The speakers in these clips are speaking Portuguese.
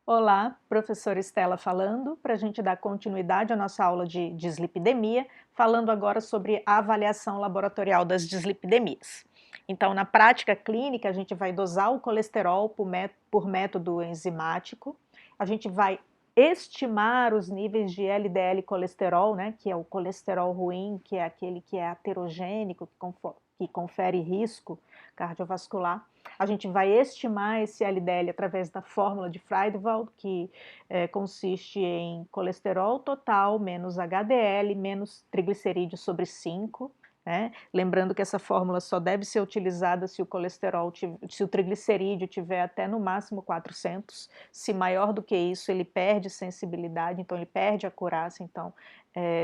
Olá, professora Estela falando, para a gente dar continuidade à nossa aula de dislipidemia, falando agora sobre a avaliação laboratorial das dislipidemias. Então, na prática clínica, a gente vai dosar o colesterol por método enzimático, a gente vai estimar os níveis de LDL colesterol, né, que é o colesterol ruim, que é aquele que é aterogênico, que confere risco cardiovascular. A gente vai estimar esse LDL através da fórmula de Friedewald, que consiste em colesterol total menos HDL menos triglicerídeos sobre 5. Né? Lembrando que essa fórmula só deve ser utilizada se o triglicerídeo tiver até no máximo 400. Se maior do que isso, ele perde sensibilidade, então ele perde a acurácia. Então,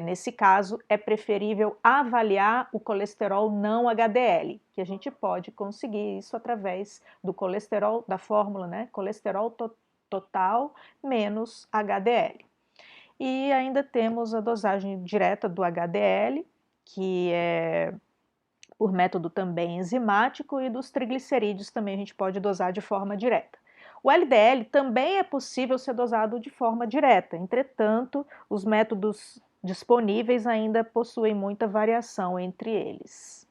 nesse caso, é preferível avaliar o colesterol não HDL, que a gente pode conseguir isso através do colesterol, da fórmula, né? Colesterol total menos HDL. E ainda temos a dosagem direta do HDL, que é por método também enzimático, e dos triglicerídeos também a gente pode dosar de forma direta. O LDL também é possível ser dosado de forma direta, entretanto, os métodos disponíveis ainda possuem muita variação entre eles.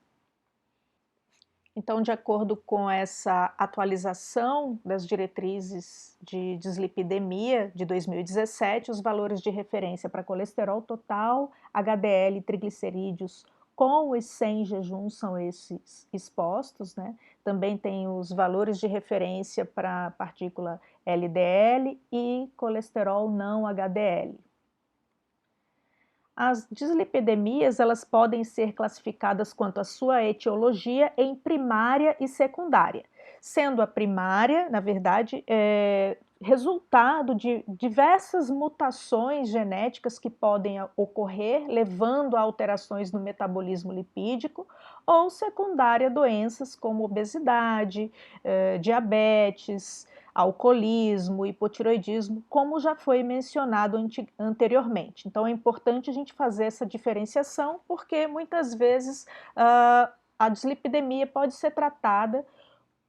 Então, de acordo com essa atualização das diretrizes de dislipidemia de 2017, os valores de referência para colesterol total, HDL e triglicerídeos com e sem jejum são esses expostos, né? Também tem os valores de referência para partícula LDL e colesterol não HDL. As dislipidemias, elas podem ser classificadas quanto à sua etiologia em primária e secundária, sendo a primária, na verdade, resultado de diversas mutações genéticas que podem ocorrer, levando a alterações no metabolismo lipídico, ou secundária, doenças como obesidade, diabetes, alcoolismo, hipotiroidismo, como já foi mencionado anteriormente. Então é importante a gente fazer essa diferenciação, porque muitas vezes a dislipidemia pode ser tratada,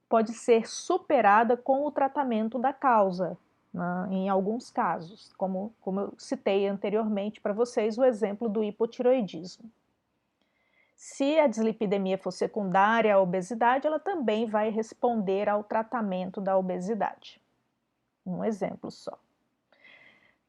pode ser superada com o tratamento da causa, né, em alguns casos, como eu citei anteriormente para vocês o exemplo do hipotiroidismo. Se a dislipidemia for secundária à obesidade, ela também vai responder ao tratamento da obesidade. Um exemplo só.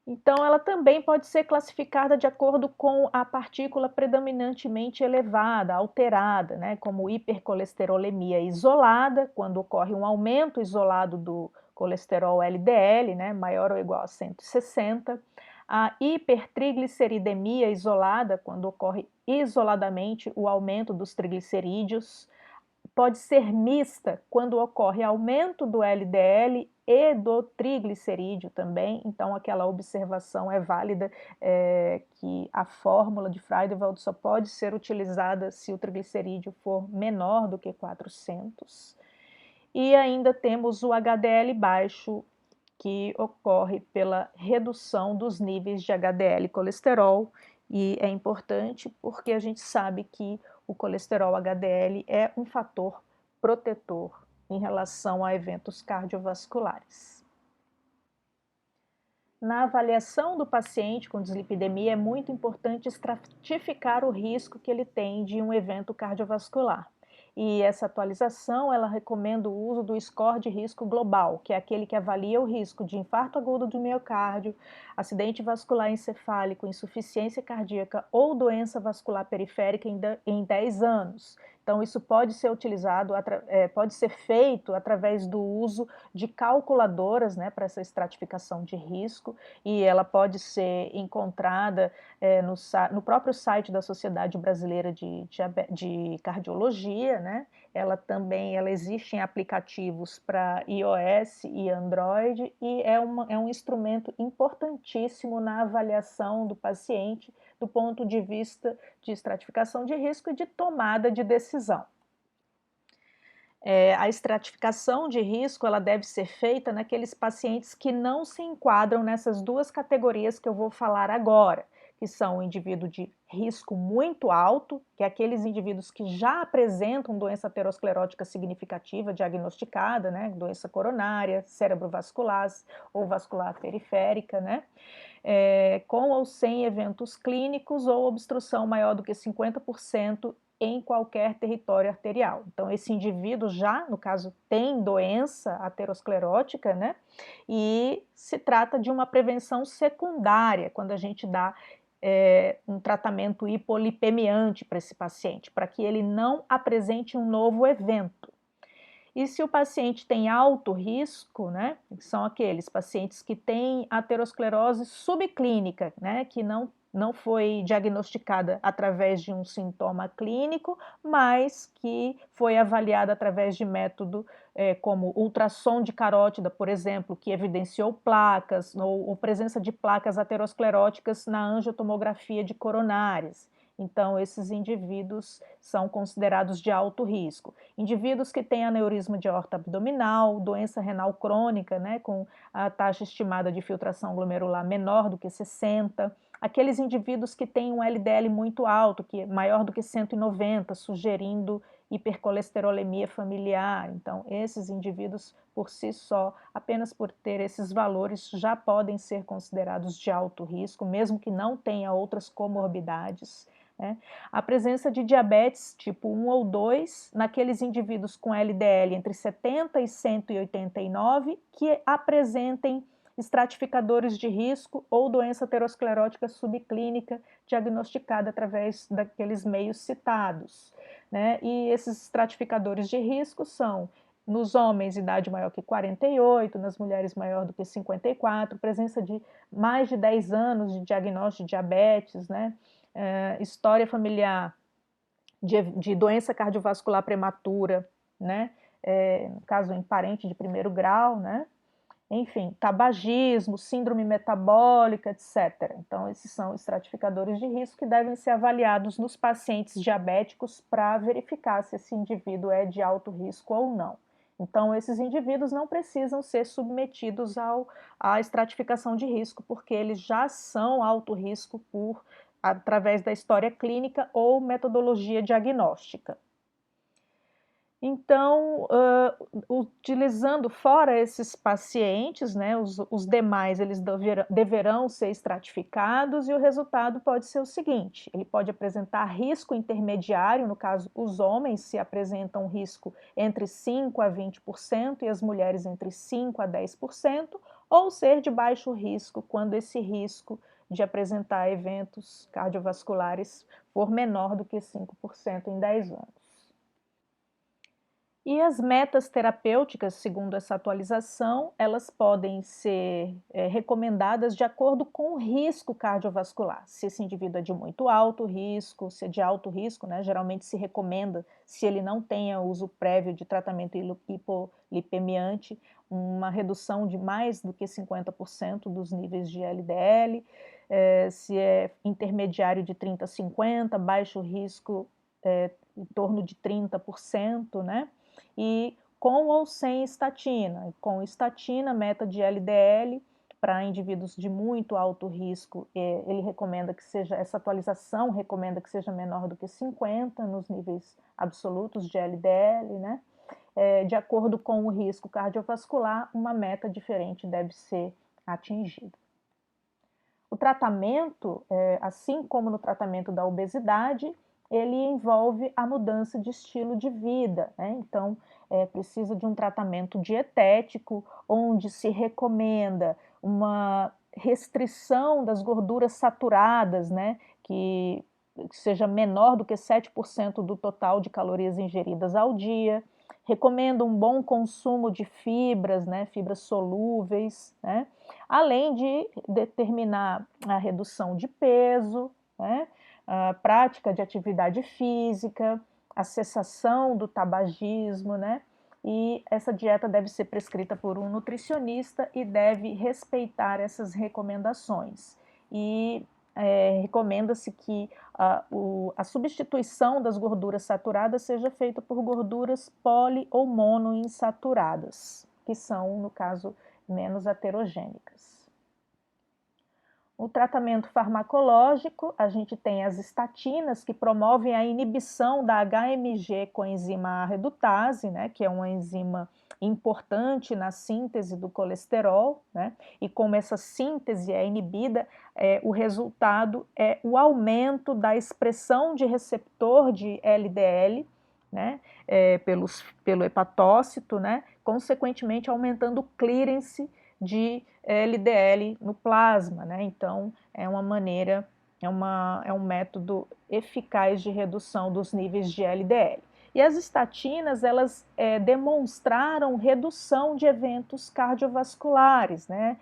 Então, ela também pode ser classificada de acordo com a partícula predominantemente elevada, alterada, né, como hipercolesterolemia isolada, quando ocorre um aumento isolado do colesterol LDL, né, maior ou igual a 160, a hipertrigliceridemia isolada, quando ocorre isoladamente o aumento dos triglicerídeos, pode ser mista quando ocorre aumento do LDL e do triglicerídeo também, então aquela observação é válida, que a fórmula de Friedewald só pode ser utilizada se o triglicerídeo for menor do que 400. E ainda temos o HDL baixo, que ocorre pela redução dos níveis de HDL colesterol, e é importante porque a gente sabe que o colesterol HDL é um fator protetor em relação a eventos cardiovasculares. Na avaliação do paciente com dislipidemia, é muito importante estratificar o risco que ele tem de um evento cardiovascular. E essa atualização, ela recomenda o uso do score de risco global, que é aquele que avalia o risco de infarto agudo do miocárdio, acidente vascular encefálico, insuficiência cardíaca ou doença vascular periférica em 10 anos. Então, isso pode ser utilizado, pode ser feito através do uso de calculadoras, né, para essa estratificação de risco, e ela pode ser encontrada no próprio site da Sociedade Brasileira de Cardiologia, né? Ela existe em aplicativos para iOS e Android, e é um instrumento importantíssimo na avaliação do paciente do ponto de vista de estratificação de risco e de tomada de decisão. A estratificação de risco, ela deve ser feita naqueles pacientes que não se enquadram nessas duas categorias que eu vou falar agora, que são o indivíduo de risco muito alto, que é aqueles indivíduos que já apresentam doença aterosclerótica significativa diagnosticada, né, doença coronária, cerebrovascular ou vascular periférica, né, com ou sem eventos clínicos ou obstrução maior do que 50% em qualquer território arterial. Então, esse indivíduo já, no caso, tem doença aterosclerótica, né? E se trata de uma prevenção secundária, quando a gente dá um tratamento hipolipemiante para esse paciente, para que ele não apresente um novo evento. E se o paciente tem alto risco, né, são aqueles pacientes que têm aterosclerose subclínica, né, que não foi diagnosticada através de um sintoma clínico, mas que foi avaliada através de método como ultrassom de carótida, por exemplo, que evidenciou placas ou presença de placas ateroscleróticas na angiotomografia de coronárias. Então, esses indivíduos são considerados de alto risco. Indivíduos que têm aneurisma de aorta abdominal, doença renal crônica, né, com a taxa estimada de filtração glomerular menor do que 60, aqueles indivíduos que têm um LDL muito alto, que é maior do que 190, sugerindo hipercolesterolemia familiar. Então, esses indivíduos, por si só, apenas por ter esses valores, já podem ser considerados de alto risco, mesmo que não tenha outras comorbidades. Né? A presença de diabetes tipo 1 ou 2 naqueles indivíduos com LDL entre 70 e 189 que apresentem estratificadores de risco ou doença aterosclerótica subclínica diagnosticada através daqueles meios citados. Né? E esses estratificadores de risco são nos homens, idade maior que 48, nas mulheres maior do que 54, presença de mais de 10 anos de diagnóstico de diabetes, né? História familiar de doença cardiovascular prematura, né? No caso em parente de primeiro grau, né? Enfim, tabagismo, síndrome metabólica, etc. Então, esses são estratificadores de risco que devem ser avaliados nos pacientes diabéticos para verificar se esse indivíduo é de alto risco ou não. Então, esses indivíduos não precisam ser submetidos à estratificação de risco, porque eles já são alto risco através da história clínica ou metodologia diagnóstica. Então, utilizando fora esses pacientes, né, os demais eles deverão ser estratificados e o resultado pode ser o seguinte: ele pode apresentar risco intermediário, no caso, os homens se apresentam risco entre 5 a 20% e as mulheres entre 5 a 10%, ou ser de baixo risco, quando esse risco de apresentar eventos cardiovasculares for menor do que 5% em 10 anos. E as metas terapêuticas, segundo essa atualização, elas podem ser recomendadas de acordo com o risco cardiovascular. Se esse indivíduo é de muito alto risco, se é de alto risco, né, geralmente se recomenda, se ele não tenha uso prévio de tratamento hipolipemiante, uma redução de mais do que 50% dos níveis de LDL. Se é intermediário de 30 a 50, baixo risco em torno de 30%, né? E com ou sem estatina. Com estatina, meta de LDL para indivíduos de muito alto risco, ele recomenda que seja, essa atualização recomenda que seja menor do que 50 nos níveis absolutos de LDL, né? De acordo com o risco cardiovascular, uma meta diferente deve ser atingida. O tratamento, assim como no tratamento da obesidade, ele envolve a mudança de estilo de vida, né? Então, precisa de um tratamento dietético, onde se recomenda uma restrição das gorduras saturadas, né? Que seja menor do que 7% do total de calorias ingeridas ao dia. Recomenda um bom consumo de fibras, né? Fibras solúveis, né? Além de determinar a redução de peso, né? A prática de atividade física, a cessação do tabagismo, né? E essa dieta deve ser prescrita por um nutricionista e deve respeitar essas recomendações. E recomenda-se que a substituição das gorduras saturadas seja feita por gorduras poli ou monoinsaturadas, que são, no caso, menos aterogênicas. O tratamento farmacológico, a gente tem as estatinas, que promovem a inibição da HMG coenzima A redutase, né, que é uma enzima importante na síntese do colesterol, né, e como essa síntese é inibida, o resultado é o aumento da expressão de receptor de LDL, né, pelo hepatócito, né, consequentemente aumentando o clearance de LDL no plasma, né? Então é uma maneira, é um método eficaz de redução dos níveis de LDL. E as estatinas, elas demonstraram redução de eventos cardiovasculares, né?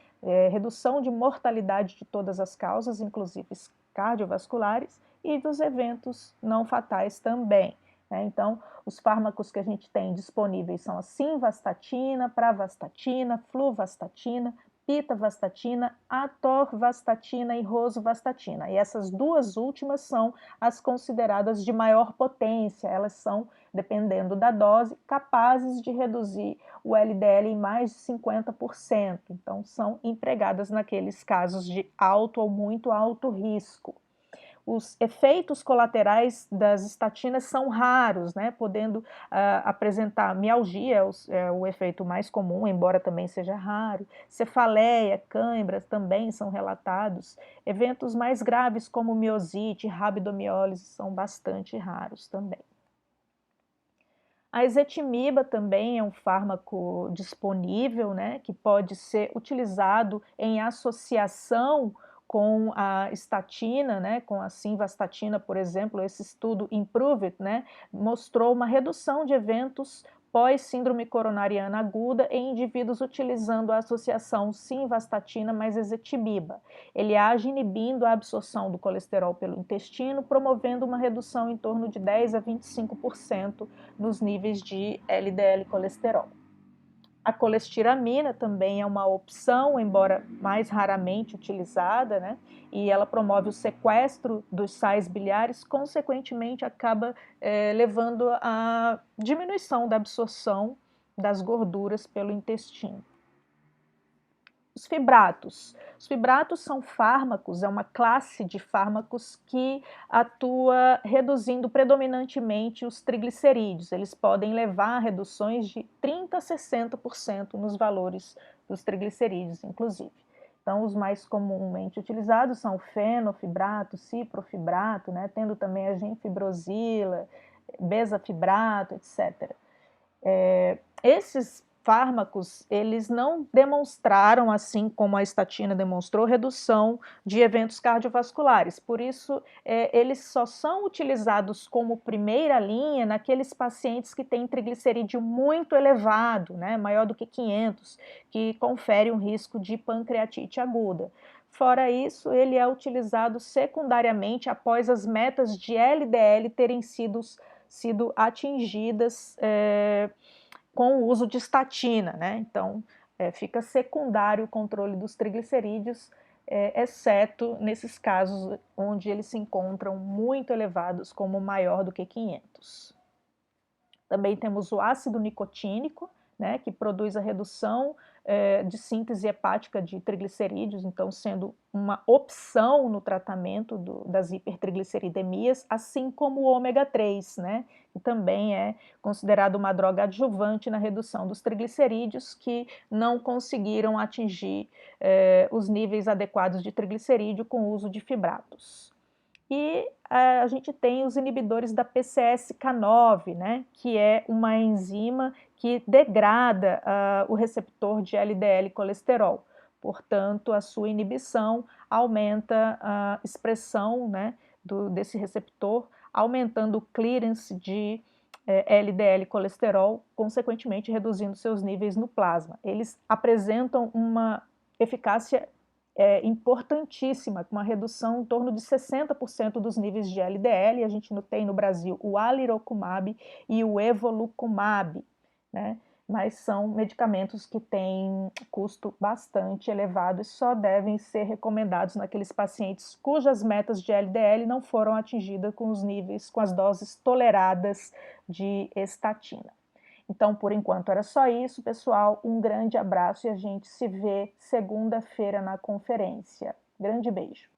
Redução de mortalidade de todas as causas, inclusive cardiovasculares, e dos eventos não fatais também, né? Então, os fármacos que a gente tem disponíveis são a simvastatina, pravastatina, fluvastatina, pitavastatina, atorvastatina e rosuvastatina. E essas duas últimas são as consideradas de maior potência. Elas são, dependendo da dose, capazes de reduzir o LDL em mais de 50%. Então, são empregadas naqueles casos de alto ou muito alto risco. Os efeitos colaterais das estatinas são raros, né, podendo apresentar mialgia, é o efeito mais comum, embora também seja raro, cefaleia, cãibras também são relatados, eventos mais graves como miosite, rabdomiólise são bastante raros também. A ezetimiba também é um fármaco disponível, né, que pode ser utilizado em associação com a estatina, né, com a simvastatina, por exemplo. Esse estudo Improve It, né, mostrou uma redução de eventos pós-síndrome coronariana aguda em indivíduos utilizando a associação simvastatina mais ezetimiba. Ele age inibindo a absorção do colesterol pelo intestino, promovendo uma redução em torno de 10 a 25% nos níveis de LDL colesterol. A colestiramina também é uma opção, embora mais raramente utilizada, né? E ela promove o sequestro dos sais biliares, consequentemente acaba levando à diminuição da absorção das gorduras pelo intestino. Os fibratos. Os fibratos são fármacos, é uma classe de fármacos que atua reduzindo predominantemente os triglicerídeos. Eles podem levar a reduções de 30% a 60% nos valores dos triglicerídeos, inclusive. Então, os mais comumente utilizados são o fenofibrato, ciprofibrato, né, tendo também a genfibrosila, bezafibrato, etc. Esses fármacos, eles não demonstraram, assim como a estatina demonstrou, redução de eventos cardiovasculares. Por isso, eles só são utilizados como primeira linha naqueles pacientes que têm triglicerídeo muito elevado, né, maior do que 500, que confere um risco de pancreatite aguda. Fora isso, ele é utilizado secundariamente após as metas de LDL terem sido atingidas com o uso de estatina, né? Então, fica secundário o controle dos triglicerídeos, exceto nesses casos onde eles se encontram muito elevados, como maior do que 500. Também temos o ácido nicotínico, né, que produz a redução de síntese hepática de triglicerídeos, então sendo uma opção no tratamento das hipertrigliceridemias, assim como o ômega 3, né, que também é considerado uma droga adjuvante na redução dos triglicerídeos, que não conseguiram atingir os níveis adequados de triglicerídeo com o uso de fibratos. E a gente tem os inibidores da PCSK9, né, que é uma enzima que degrada o receptor de LDL colesterol. Portanto, a sua inibição aumenta a expressão, né, desse receptor, aumentando o clearance de LDL colesterol, consequentemente reduzindo seus níveis no plasma. Eles apresentam uma eficácia importantíssima, com uma redução em torno de 60% dos níveis de LDL. A gente tem no Brasil o alirocumab e o evolucumab, né? Mas são medicamentos que têm custo bastante elevado e só devem ser recomendados naqueles pacientes cujas metas de LDL não foram atingidas com os níveis, com as doses toleradas de estatina. Então, por enquanto, era só isso, pessoal. Um grande abraço e a gente se vê segunda-feira na conferência. Grande beijo.